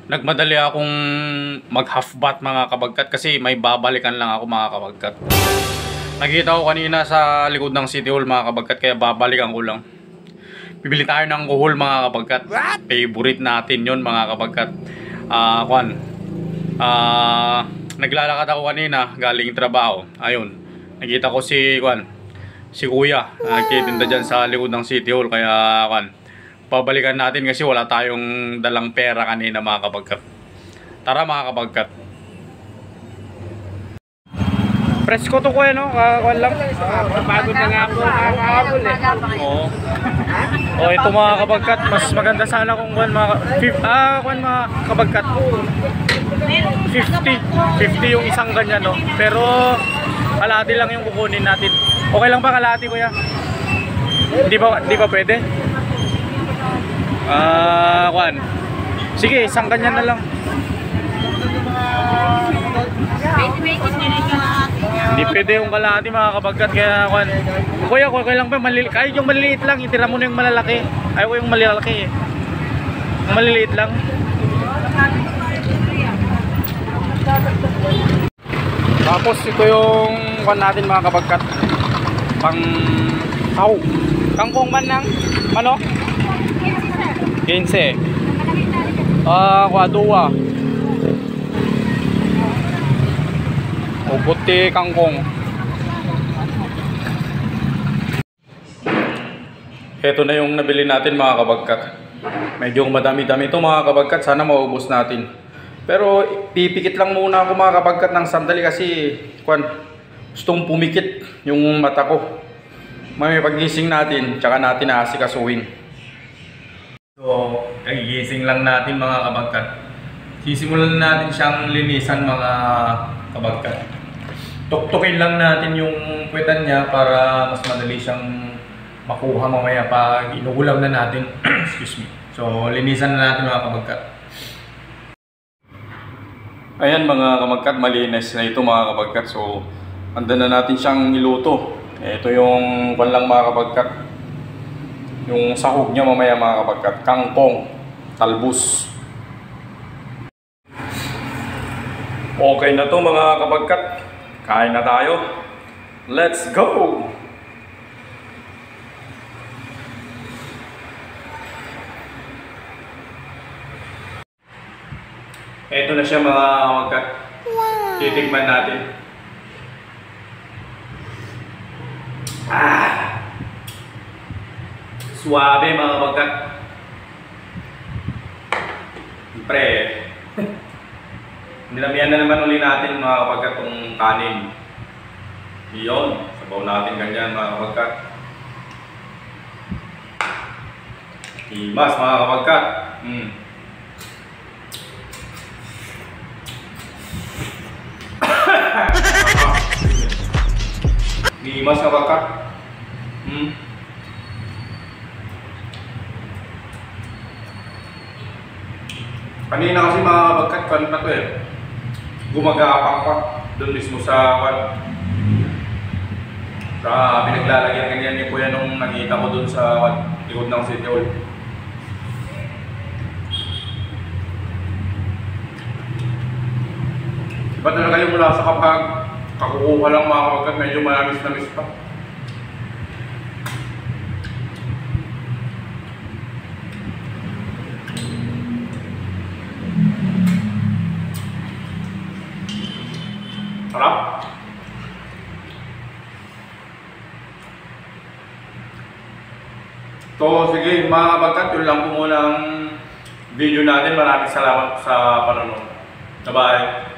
Nagmadali akong mag half bath mga kabagkat kasi may babalikan lang ako mga kabagkat. Nakita ko kanina sa likod ng City Hall mga kabagkat kaya babalikan ko lang. Bibili tayo ng alcohol mga kabagkat. Favorite natin yon mga kabagkat. Naglalakad ako kanina galing trabaho. Ayun, nakita ko si Kuya nagtitinda dyan sa likod ng City Hall kaya pabalikan natin kasi wala tayong dalang pera kanina mga kabagkat. Tara mga kabagkat. Presko to kuya no? Kakuan lang. Pagod na nga po. Nakakabol eh. Oo. Oh, ito mga kabagkat, mas maganda sana kung mga kabagkat. 50 yung isang ganyan no. Pero kalahati lang yung kukunin natin. Okay lang ba kalahati kuya? Di ba pwede? Sige, isang ganyan na lang. Hindi pwede yung kalahati mga kabagkat. Kaya kuya, okay lang ba? Kahit yung maliliit lang, itira mo na yung malalaki. Ayaw ko yung malalaki eh. Yung maliliit lang. Tapos ito yung natin mga kabagkat. Pang kangkong man ng manok. 15. Kwadua. O puti kangkong. Ito na yung nabili natin mga kabagkat. Medyo madami-dami ito mga kabagkat. Sana maubos natin. Pero pipikit lang muna ako mga kabagkat ng sandali kasi gustong pumikit yung mata ko. May pagising natin, tsaka natin aasikasuhin. So, kagigising lang natin mga kabagkat. Sisimulan natin siyang linisan mga kabagkat. Tuktukin lang natin yung puwetan niya para mas madali siyang makuha mamaya pag inuulam na natin. Excuse me. So, linisan na natin mga kabagkat. Ayan mga kabagkat, malinis na ito mga kabagkat. So, handa na natin siyang iluto. Ito yung lang mga kabagkat. Yung sahog niya mamaya mga kabagkat. Kangkong, talbos. Okay na to mga kabagkat. Kain na tayo. Let's go! Ito na siya mga kabagkat. Titikman natin. Suabe mga kabagkat. Siyempre, nilamihan na naman uli natin mga kabagkat itong kanin. Iyon, sabaw natin ganyan mga kabagkat. Himas mga kabagkat. Himas mga kabagkat. Kanina kasi mga kabagkat na to eh. Gumagapang pa doon mismo sa pinaglalagyan ganyan ni kuya nung nakita ko doon sa likod ng City Hall. Iba talaga yung mula sa kapag kakukuha lang mga kabagkat, medyo manamis-namis pa. Sarap. So sige mga kabagkat, yun lang po muna ang video natin. Maraming salamat sa panonood. Bye-bye.